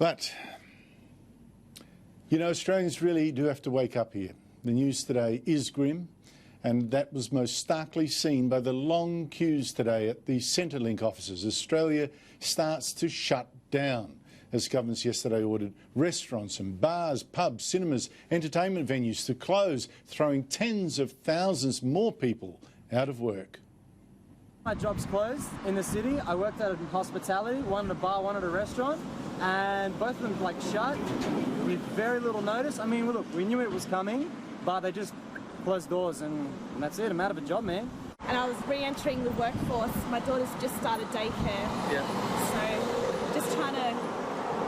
But, you know, Australians really do have to wake up here. The news today is grim, and that was most starkly seen by the long queues today at the Centrelink offices. Australia starts to shut down as governments yesterday ordered restaurants and bars, pubs, cinemas, entertainment venues to close, throwing tens of thousands more people out of work. My job's closed in the city. I worked at hospitality, one at a bar, one at a restaurant, and both of them shut with very little notice. I mean, look, we knew it was coming, but they just closed doors and that's it. I'm out of a job, man. And I was re-entering the workforce. My daughter's just started daycare. Yeah. So just trying to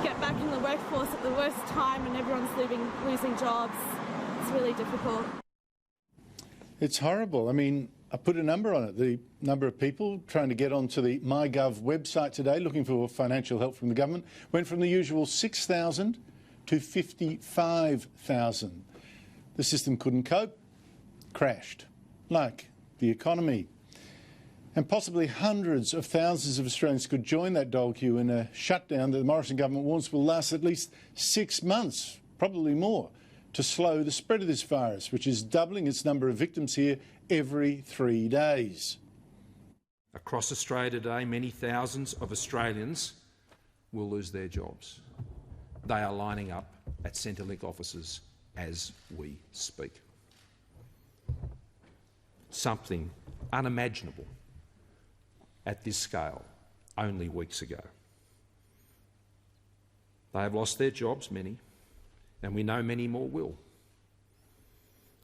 get back in the workforce at the worst time and everyone's losing jobs. It's really difficult. It's horrible. I mean, I put a number on it. The number of people trying to get onto the MyGov website today looking for financial help from the government went from the usual 6,000 to 55,000. The system couldn't cope, crashed, like the economy. And possibly hundreds of thousands of Australians could join that dole queue in a shutdown that the Morrison government warns will last at least 6 months, probably more, to slow the spread of this virus, which is doubling its number of victims here every 3 days. Across Australia today, many thousands of Australians will lose their jobs. They are lining up at Centrelink offices as we speak. Something unimaginable at this scale only weeks ago. They have lost their jobs, many, and we know many more will.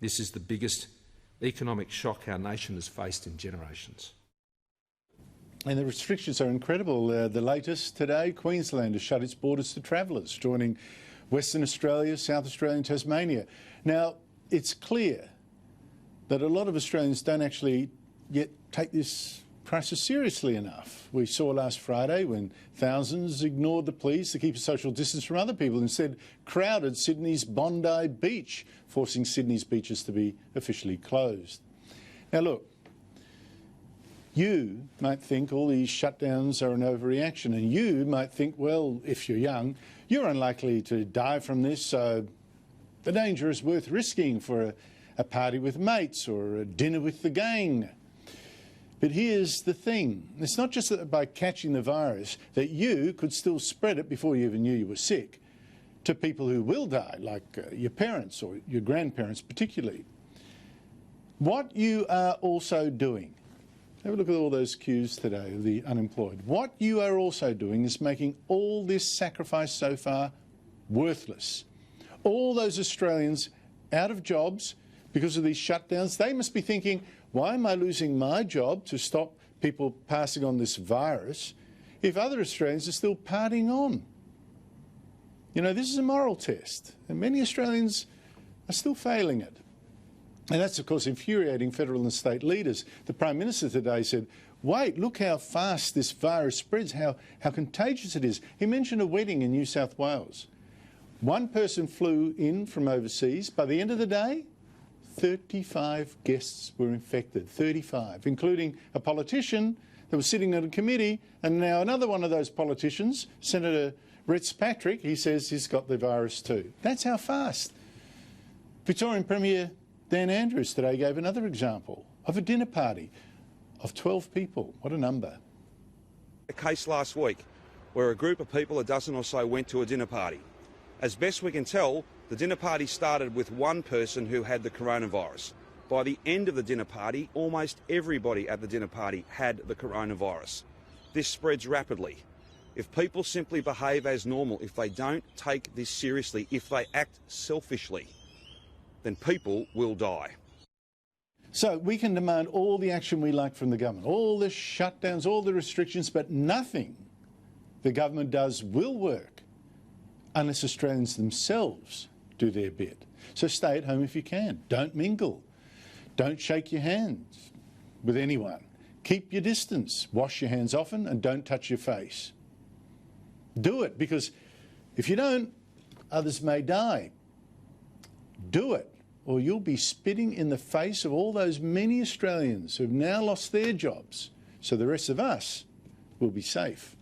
This is the biggest economic shock our nation has faced in generations. And the restrictions are incredible. The latest today, Queensland has shut its borders to travellers, joining Western Australia, South Australia and Tasmania. Now, it's clear that a lot of Australians don't actually yet take this crisis seriously enough. We saw last Friday when thousands ignored the pleas to keep a social distance from other people, instead crowded Sydney's Bondi Beach, forcing Sydney's beaches to be officially closed. Now look, you might think all these shutdowns are an overreaction, and you might think, well, if you're young, you're unlikely to die from this, so the danger is worth risking for a party with mates or a dinner with the gang. But here's the thing. It's not just that by catching the virus that you could still spread it before you even knew you were sick to people who will die, like your parents or your grandparents particularly. What you are also doing, have a look at all those queues today of the unemployed. What you are also doing is making all this sacrifice so far worthless. All those Australians out of jobs because of these shutdowns, they must be thinking, why am I losing my job to stop people passing on this virus if other Australians are still partying on? You know, this is a moral test, and many Australians are still failing it. And that's, of course, infuriating federal and state leaders. The Prime Minister today said, wait, look how fast this virus spreads, how contagious it is. He mentioned a wedding in New South Wales. One person flew in from overseas. By the end of the day, 35 guests were infected, 35, including a politician that was sitting on a committee, and now another one of those politicians, Senator Fitzpatrick, he says he's got the virus too. That's how fast. Victorian Premier Dan Andrews today gave another example of a dinner party of 12 people. What a number. A case last week where a group of people, a dozen or so, went to a dinner party. As best we can tell, the dinner party started with one person who had the coronavirus. By the end of the dinner party, almost everybody at the dinner party had the coronavirus. This spreads rapidly. If people simply behave as normal, if they don't take this seriously, if they act selfishly, then people will die. So we can demand all the action we like from the government, all the shutdowns, all the restrictions, but nothing the government does will work unless Australians themselves do their bit. So stay at home if you can. Don't mingle. Don't shake your hands with anyone. Keep your distance. Wash your hands often and don't touch your face. Do it, because if you don't, others may die. Do it, or you'll be spitting in the face of all those many Australians who've now lost their jobs, so the rest of us will be safe.